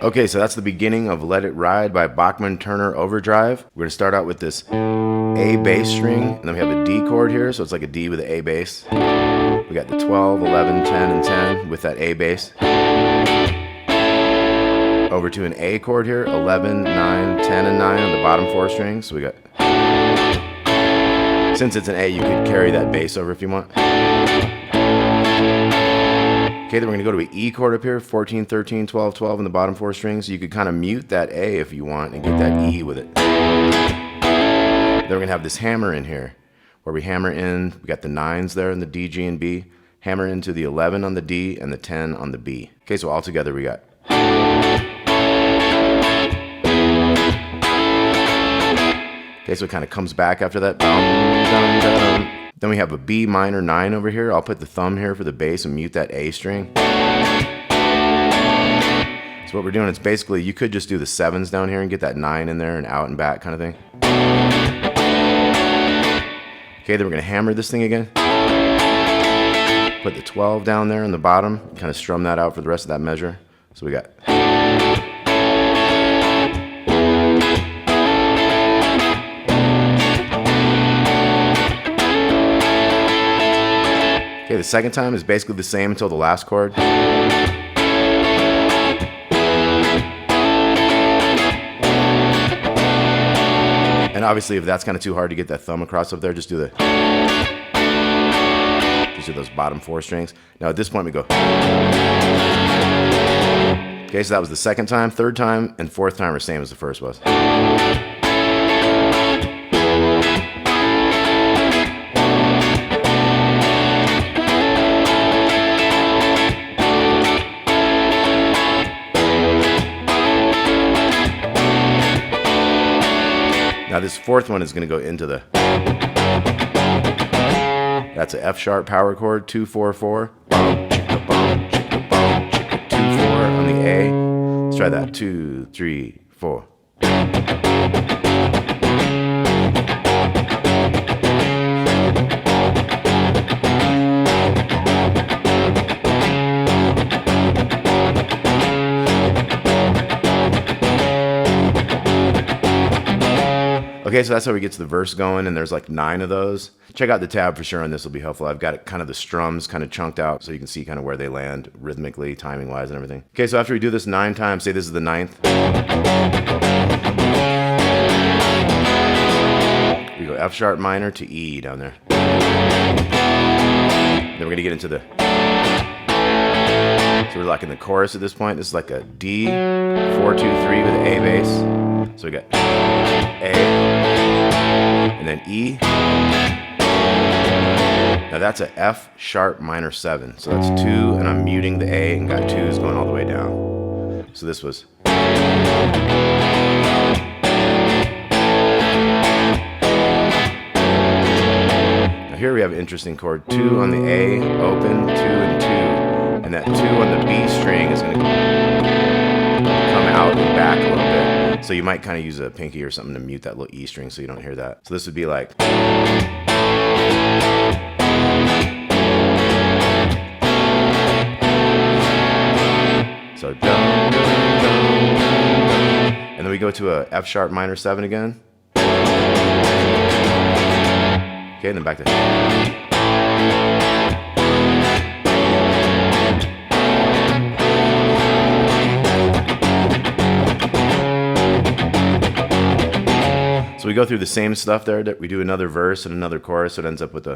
Okay, so that's the beginning of Let It Ride by Bachman Turner Overdrive. We're gonna start out with this A bass string, and then we have a D chord here, so it's like a D with an A bass. We got the 12, 11, 10, and 10 with that A bass. Over to an A chord here, 11, 9, 10, and 9 on the bottom 4 strings. So we got, since it's an A, you could carry that bass over if you want. Okay, then we're gonna go to an E chord up here, 14, 13, 12, 12 on the bottom 4 strings. You could kind of mute that A if you want and get that E with it. Then we're gonna have this hammer in here, where we hammer in, we got the 9s there in the D, G, and B, hammer into the 11 on the D and the 10 on the B. Okay, so all together we got. Okay, so it kind of comes back after that. Then we have a B minor 9 over here. I'll put the thumb here for the bass and mute that A string. So what we're doing is basically, you could just do the 7s down here and get that 9 in there and out and back kind of thing. Okay, then we're gonna hammer this thing again. Put the 12 down there on the bottom, kind of strum that out for the rest of that measure. So we got. Okay, the second time is basically the same until the last chord. And obviously, if that's kind of too hard to get that thumb across up there, just do those bottom 4 strings. Now at this point we go. Okay, so that was the second time. Third time and fourth time are same as the first was. Now this fourth one is going to go into the, that's an F sharp power chord, 2, 4, 4. Bum, chicka, bum, chicka, bum, chicka, 2, 4 on the A. Let's try that, 2, 3, 4. Okay, so that's how we get to the verse going, and there's like 9 of those. Check out the tab for sure, and this will be helpful. I've got it, kind of the strums kind of chunked out so you can see kind of where they land rhythmically, timing-wise, and everything. Okay, so after we do this 9 times, say this is the 9th. We go F sharp minor to E down there. Then we're gonna get into the, so we're like in the chorus at this point. This is like a D, 4, 2, 3 with an A bass. So we got A, and then E. Now that's a F sharp minor 7. So that's 2, and I'm muting the A and got 2s going all the way down. So this was. Now here we have an interesting chord. 2 on the A, open, 2 and 2. And that 2 on the B string is going to come out and back a little bit. So you might kind of use a pinky or something to mute that little E string so you don't hear that. So this would be like. So dum, dum, dum. And then we go to a F sharp minor 7 again. Okay, and then back to. So we go through the same stuff there, that we do another verse and another chorus, so it ends up with a.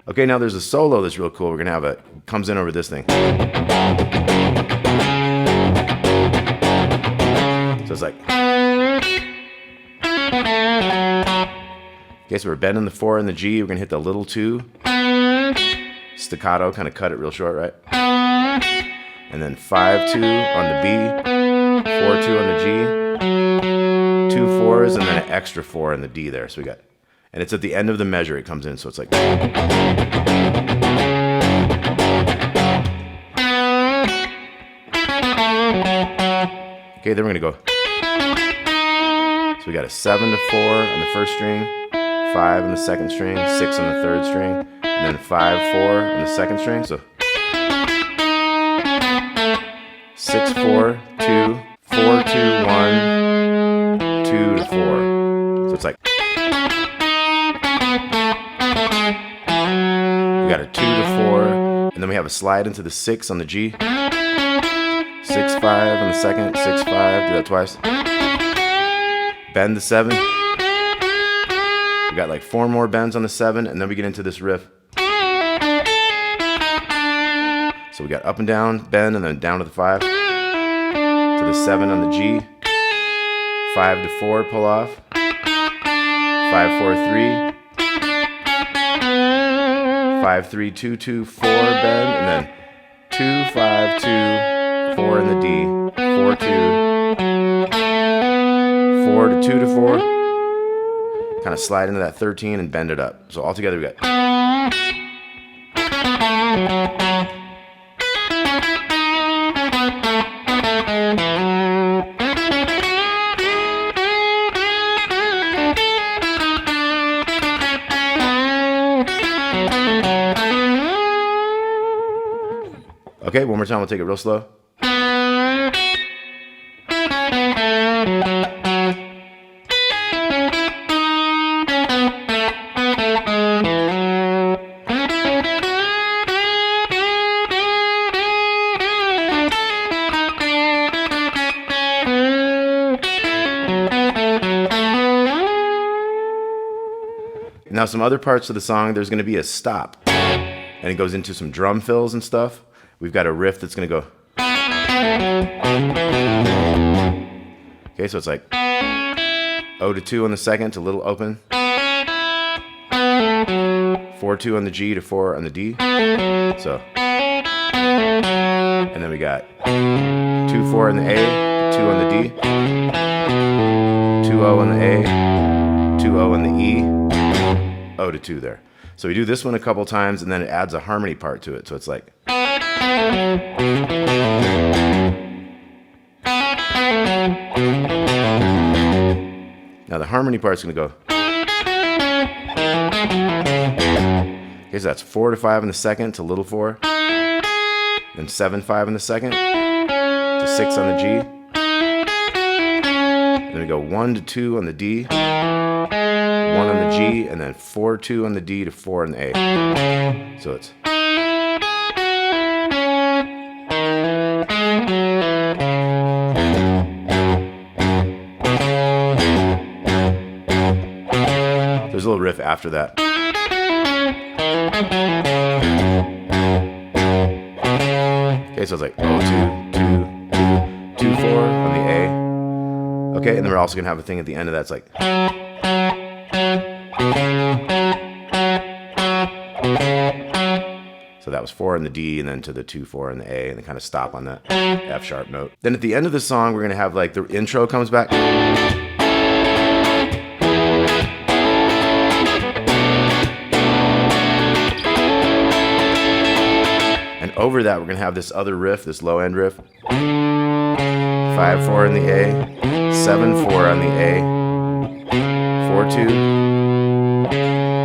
Okay, now there's a solo that's real cool. We're gonna have it comes in over this thing. So it's like. Okay, so we're bending the 4 and the G. We're gonna hit the little 2. Staccato, kind of cut it real short, right? And then 5-2 on the B, 4-2 on the G, 2 4s and then an extra 4 in the D there. So we got, and it's at the end of the measure it comes in, so it's like. Okay, then we're gonna go. So we got a 7 to 4 on the first string, 5 on the second string, 6 on the third string, and then 5 4 on the second string. So 6 4 2 4 2 1 2 to 4. So it's like we got a 2 to 4, and then we have a slide into the 6 on the G. 6 5 on the second, 6 5. Do that twice. Bend the 7. We got like 4 more bends on the 7, and then we get into this riff. So we got up and down, bend, and then down to the 5. To the 7 on the G. 5 to 4, pull off. 5 4 3. 5 3 2 2 4, bend, and then 2 5 2 4 in the D. 4 2. 4 to 2 to 4. Kind of slide into that 13 and bend it up. So all together we got. Okay, one more time, we'll take it real slow. Now some other parts of the song, there's going to be a stop, and it goes into some drum fills and stuff. We've got a riff that's going to go. Okay, so it's like O to 2 on the second, it's a little open. 4 2 on the G to 4 on the D. So, and then we got 2 4 in the A, 2 on the D, 2 O on the A, 2 O on the E, O to 2 there. So we do this one a couple times, and then it adds a harmony part to it. So it's like. Now the harmony part's going to go. Okay, so that's 4 to 5 in the second to little 4. Then 7 5 in the second to 6 on the G. And then we go 1 to 2 on the D. 1 on the G, and then 4 2 on the D to 4 on the A. So it's. There's a little riff after that. Okay, so it's like 0 2 2 2 4 on the A. Okay, and then we're also gonna have a thing at the end of that. It's like. So that was 4 in the D, and then to the 2 4 in the A, and then kind of stop on that F sharp note. Then at the end of the song, we're gonna have like the intro comes back. And over that, we're gonna have this other riff, this low end riff. 5 4 in the A, 7 4 on the A, 4 2,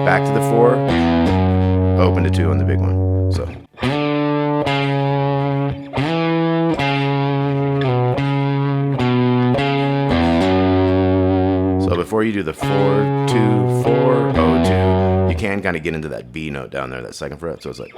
back to the 4, open to 2 on the big one. So before you do the 4 2 4 0 2, you can kind of get into that B note down there, that second fret. So it's like.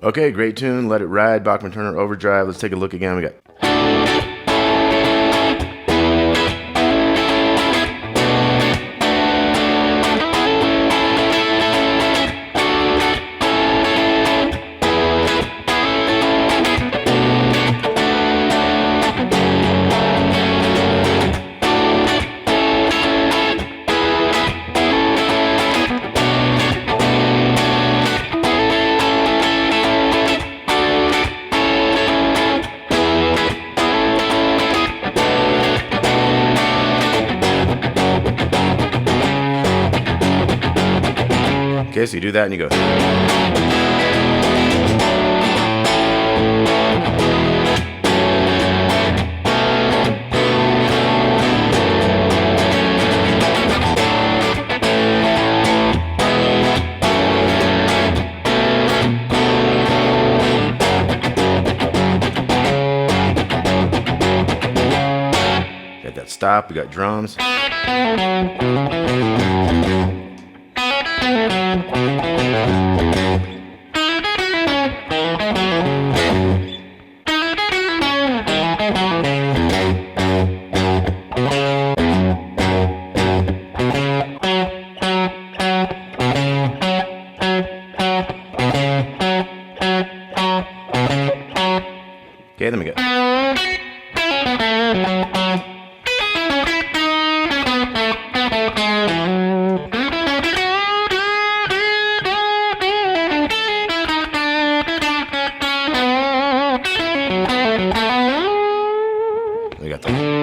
Okay, great tune. Let It Ride, Bachman Turner Overdrive. Let's take a look again. We got. Okay, so you do that and you go. Got that stop, we got drums. Okay, then we go. We got that.